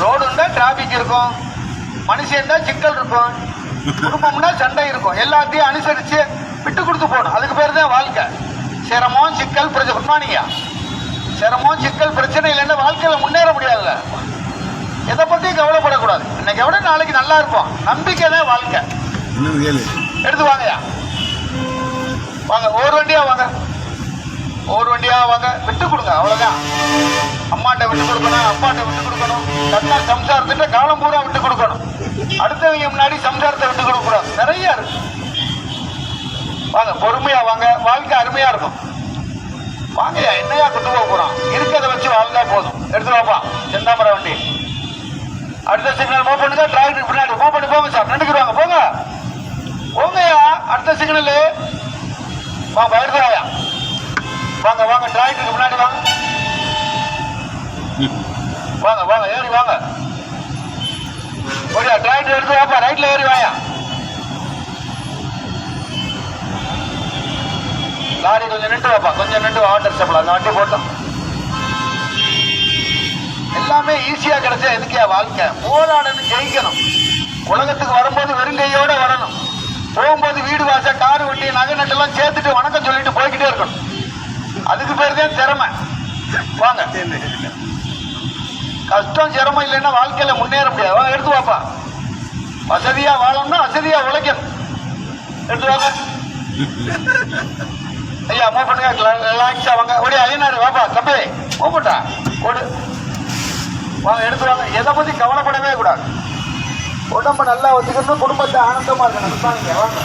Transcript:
Road இருந்தா traffic இருக்கும், மனுஷன் இருந்தா சிக்கல் இருக்கும், குடும்பம்னா சண்டை இருக்கும். எல்லாத்தையும் அனுசரிச்சு விட்டு கொடுத்து போகணும். அதுக்கு பேர் தான் வாழ்க்கை. சிரமம் சிக்கல் பிரச்சனை. குட்மானியா, சிரமம் சிக்கல் பிரச்சனை இல்லைன்னா வாழ்க்கையில முன்னேற முடியாதுல்ல. எதை பத்தியும் கவலைப்படக்கூடாது. இன்னைக்கு விட நாளைக்கு நல்லா இருப்போம். நம்பிக்கை தான் வாழ்க்கை. எடுத்து வாங்கயா, வாங்க ஒரு வண்டியா வாங்க, ஒரு வண்டியா வாங்க. விட்டு கொடுங்க, அவ்வளவுதான். அம்மாட்ட விட்டு கொடுக்கணும், அப்பாட்ட விட்டு கொடுக்கணும், கண்ணா சம்சாரத்திட்ட காலம் பூரா விட்டு கொடுக்கணும். அடுத்தவங்க முன்னாடி சம்சாரத்தை விட்டு கொடுக்க கூடாது. நிறைய இருக்கு. வாங்க பொறுமையா வாங்க, வாழ்க்கை அருமையா இருக்கும். வாங்கயா, என்னையா கொண்டு போக போறோம்? இருக்கிறத வச்சு வாழ்ந்தா போதும். எடுத்து வாப்பா செந்தாமரை வண்டி. அடுத்த சிக்னல் மூவ் பண்ணுங்க. டிராக்டர் பின்னாடி மூவ் பண்ணி போங்க சார். நின்றுக்குவாங்க, போங்க போங்கயா. அடுத்த சிக்னல் வாங்க, எடுத்துவாயா. வாங்க வாங்க, டிராக்டருக்கு முன்னாடி வாங்க. வாங்க வாங்க, ஏறி வாங்க. ஓடியா, டிராக்டர் எடுத்து வாப்பா. ரைட்ல ஏறி வாயா. லாரி கொஞ்சம் நின்று வாப்பா, கொஞ்சம் நின்று வாட்டர் சப்ளை அந்த வண்டி போட்டோம். எல்லாமே ஈஸியா கிடைச்சா எதுக்கே வாழ்க்கை? போராடணும், ஜெயிக்கணும். உலகத்துக்கு வரும்போது வெறுங்கையோட வரணும். போகும்போது வீடு வாச காரு வண்டி நகை நட்டெல்லாம் சேர்த்துட்டு வணக்கம் சொல்லிட்டு போய்கிட்டே இருக்கணும். அதுக்கு பேர் தான் திறமை. வாங்க, கஷ்டம் சிரமம் இல்லைன்னா வாழ்க்கையில முன்னேற முடியாது. எடுத்து வாப்பா. வசதியா வாழணும்னா வசதியா உழைக்கணும். எடுத்து வாங்க ஐயா. மூவ் பண்ணுங்க, ரிலாக்ஸா வாங்க. ஓடி ஐயனாரு வாப்பா. தம்பி மூவ் பண்ணா ஓடு. வாங்க, எடுத்து வாங்க. எதை பத்தி கவலைப்படவே கூடாது. உடம்ப நல்லா வச்சுக்கணும், குடும்பத்தை ஆனந்தமா இருக்கணும். வாங்க.